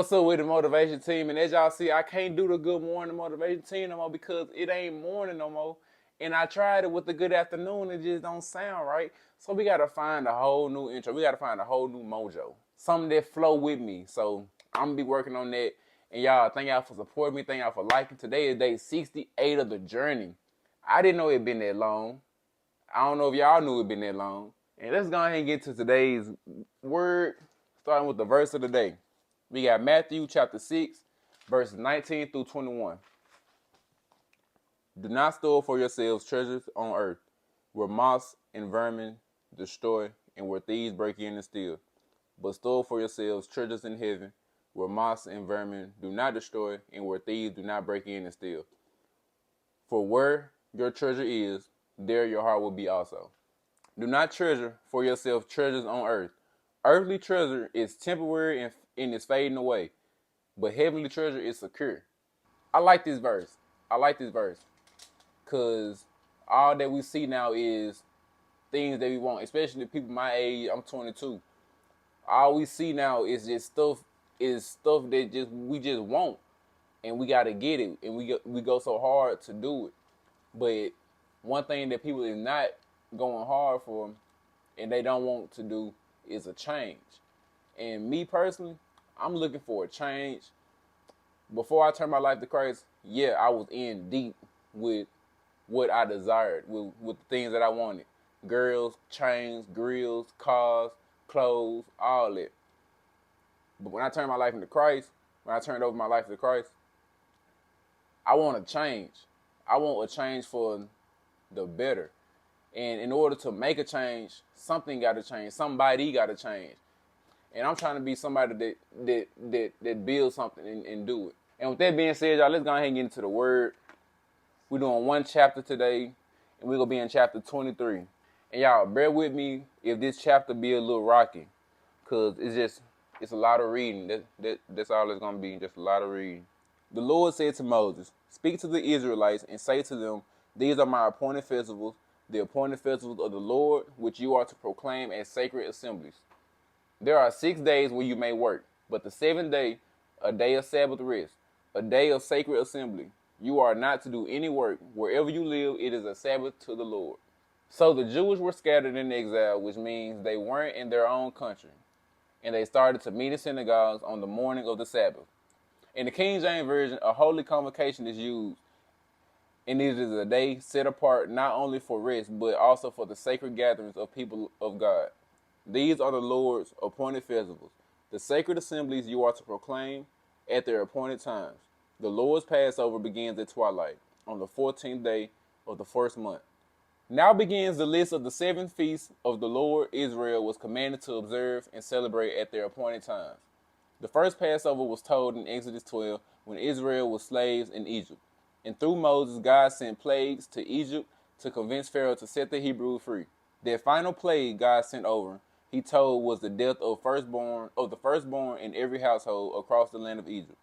What's up with the motivation team? And as y'all see, I can't do the good morning motivation team no more because it ain't morning no more. And I tried it with the good afternoon, it just don't sound right. So we gotta find a whole new intro. We gotta find a whole new mojo. Something that flow with me. So I'm gonna be working on that. And y'all, thank y'all for supporting me. Thank y'all for liking. Today is day 68 of the journey. I didn't know it been that long. I don't know if y'all knew it been that long. And let's go ahead and get to today's word, starting with the verse of the day. We got Matthew chapter 6, verses 19 through 21. Do not store for yourselves treasures on earth, where moths and vermin destroy, and where thieves break in and steal. But store for yourselves treasures in heaven, where moths and vermin do not destroy, and where thieves do not break in and steal. For where your treasure is, there your heart will be also. Do not treasure for yourself treasures on earth. Earthly treasure is temporary and is fading away, but heavenly treasure is secure. I like this verse. Because all that we see now is things that we want, especially people my age. I'm 22. All we see now is just stuff that we just want, and we gotta get it, and we go so hard to do it. But one thing that people is not going hard for, and they don't want to do, is a change. And me personally, I'm looking for a change. Before I turned my life to Christ, yeah, I was in deep with what I desired, with the things that I wanted. Girls, chains, grills, cars, clothes, all that. But when I turned my life into Christ, when I turned over my life to Christ, I want a change. I want a change for the better. And in order to make a change, something got to change. Somebody got to change. And I'm trying to be somebody that builds something and do it. And with that being said, y'all, let's go ahead and get into the word. We're doing one chapter today, and we're going to be in chapter 23. And y'all, bear with me if this chapter be a little rocky, because it's a lot of reading. That's all it's going to be, just a lot of reading. The Lord said to Moses, "Speak to the Israelites and say to them, these are my appointed festivals, the appointed festivals of the Lord, which you are to proclaim as sacred assemblies. There are 6 days where you may work, but the seventh day, a day of Sabbath rest, a day of sacred assembly. You are not to do any work. Wherever you live, it is a Sabbath to the Lord." So the Jews were scattered in exile, which means they weren't in their own country. And they started to meet in synagogues on the morning of the Sabbath. In the King James Version, a holy convocation is used, and it is a day set apart not only for rest, but also for the sacred gatherings of people of God. These are the Lord's appointed festivals, the sacred assemblies you are to proclaim at their appointed times. The Lord's Passover begins at twilight, on the 14th day of the first month. Now begins the list of the 7 feasts of the Lord Israel was commanded to observe and celebrate at their appointed times. The first Passover was told in Exodus 12 when Israel was slaves in Egypt. And through Moses, God sent plagues to Egypt to convince Pharaoh to set the Hebrews free. Their final plague God sent over, he told, was the death of the firstborn in every household across the land of Egypt.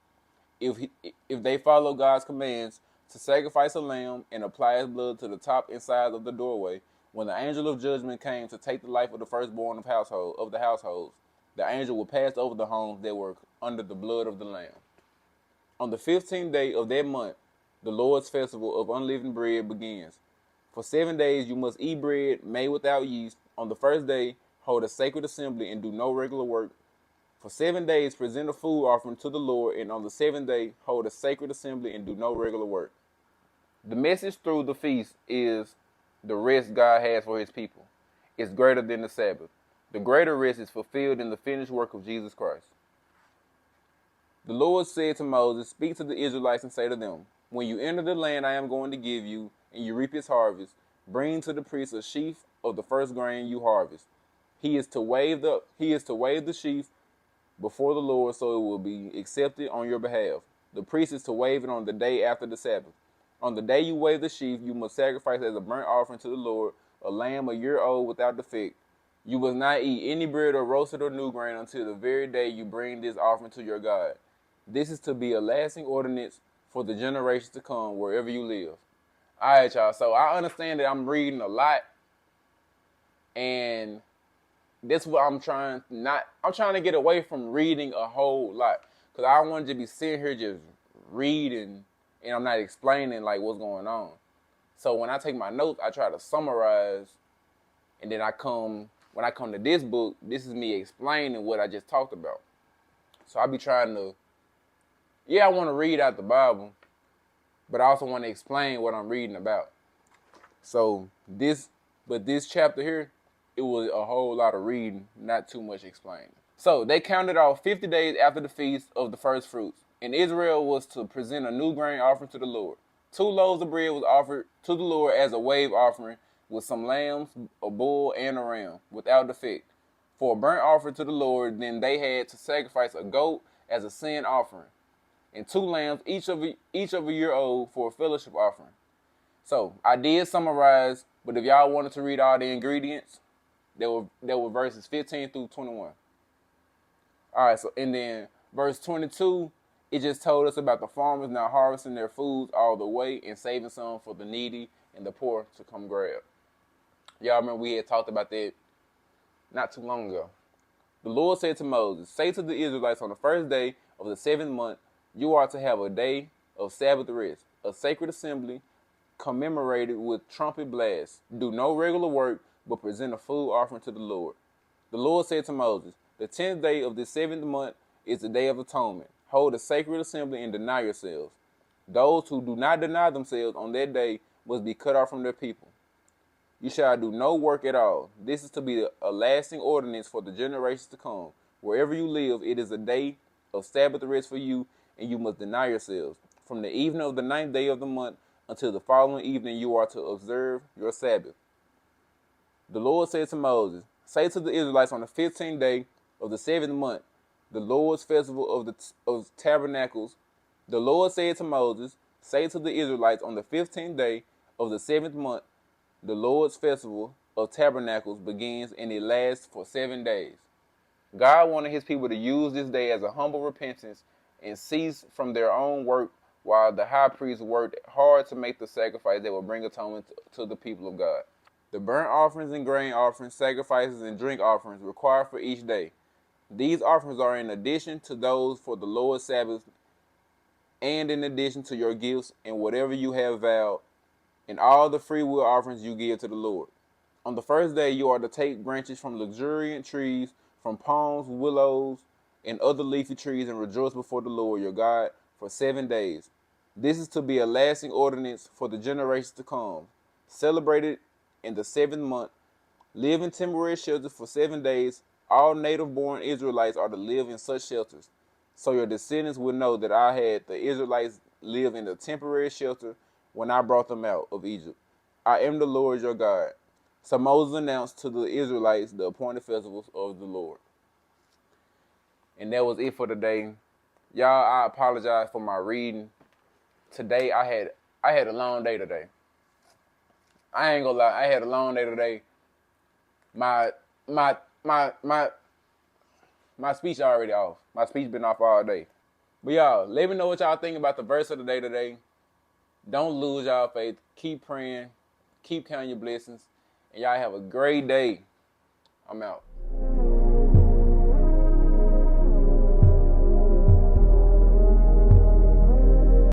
If they follow God's commands to sacrifice a lamb and apply its blood to the top and sides of the doorway, when the angel of judgment came to take the life of the firstborn of the households, the angel would pass over the homes that were under the blood of the lamb. On the 15th day of that month, the Lord's festival of unleavened bread begins. For 7 days you must eat bread made without yeast. On the first day, hold a sacred assembly and do no regular work. For 7 days, present a food offering to the Lord, and on the 7th day, hold a sacred assembly and do no regular work. The message through the feast is the rest God has for his people. It's greater than the Sabbath. The greater rest is fulfilled in the finished work of Jesus Christ. The Lord said to Moses, "Speak to the Israelites and say to them, when you enter the land I am going to give you, and you reap its harvest, bring to the priest a sheaf of the first grain you harvest. He is to wave the sheaf before the Lord, so it will be accepted on your behalf. The priest is to wave it on the day after the Sabbath. On the day you wave the sheaf, you must sacrifice as a burnt offering to the Lord a lamb a year old without defect. You must not eat any bread or roasted or new grain until the very day you bring this offering to your God. This is to be a lasting ordinance for the generations to come wherever you live." All right, y'all. So I understand that I'm reading a lot, and that's what I'm trying to get away from reading a whole lot. Because I don't want to just be sitting here just reading and I'm not explaining like what's going on. So when I take my notes, I try to summarize, and then when I come to this book, this is me explaining what I just talked about. So I be trying to, I want to read out the Bible, but I also want to explain what I'm reading about. So this chapter here, it was a whole lot of reading, not too much explaining. So they counted off 50 days after the feast of the first fruits, and Israel was to present a new grain offering to the Lord. 2 loaves of bread was offered to the Lord as a wave offering, with some lambs, a bull, and a ram, without defect. For a burnt offering to the Lord, then they had to sacrifice a goat as a sin offering, and 2 lambs, each of a year old, for a fellowship offering. So I did summarize, but if y'all wanted to read all the ingredients, there were verses 15 through 21. All right, so and then verse 22, it just told us about the farmers now harvesting their foods all the way and saving some for the needy and the poor to come grab. Y'all remember we had talked about that not too long ago. The Lord said to Moses, "Say to the Israelites, on the first day of the 7th month, you are to have a day of Sabbath rest, a sacred assembly commemorated with trumpet blasts. Do no regular work, but present a food offering to the Lord." The Lord said to Moses, "The 10th day of the 7th month is the day of atonement. Hold a sacred assembly and deny yourselves. Those who do not deny themselves on that day must be cut off from their people. You shall do no work at all. This is to be a lasting ordinance for the generations to come. Wherever you live, it is a day of Sabbath rest for you, and you must deny yourselves. From the evening of the 9th day of the month until the following evening, you are to observe your Sabbath." The Lord said to Moses, "Say to the Israelites, on the 15th day of the 7th month, the Lord's festival of tabernacles." The Lord said to Moses, "Say to the Israelites, on the 15th day of the 7th month, the Lord's festival of tabernacles begins, and it lasts for 7 days." God wanted his people to use this day as a humble repentance and cease from their own work while the high priest worked hard to make the sacrifice that would bring atonement to the people of God. The burnt offerings and grain offerings, sacrifices, and drink offerings required for each day. These offerings are in addition to those for the Lord's Sabbath, and in addition to your gifts and whatever you have vowed, and all the free will offerings you give to the Lord. On the first day, you are to take branches from luxuriant trees, from palms, willows, and other leafy trees, and rejoice before the Lord your God for 7 days. This is to be a lasting ordinance for the generations to come. Celebrate it in the 7th month. Live in temporary shelters for 7 days. All native-born Israelites are to live in such shelters, so your descendants will know that I had the Israelites live in a temporary shelter when I brought them out of Egypt. I am the Lord your God." So Moses announced to the Israelites the appointed festivals of the Lord. And that was it for today. Y'all, I apologize for my reading. Today I had a long day today. I ain't gonna lie, I had a long day today. My speech already off. My speech been off all day. But y'all, let me know what y'all think about the verse of the day today. Don't lose y'all faith. Keep praying. Keep counting your blessings. And y'all have a great day. I'm out.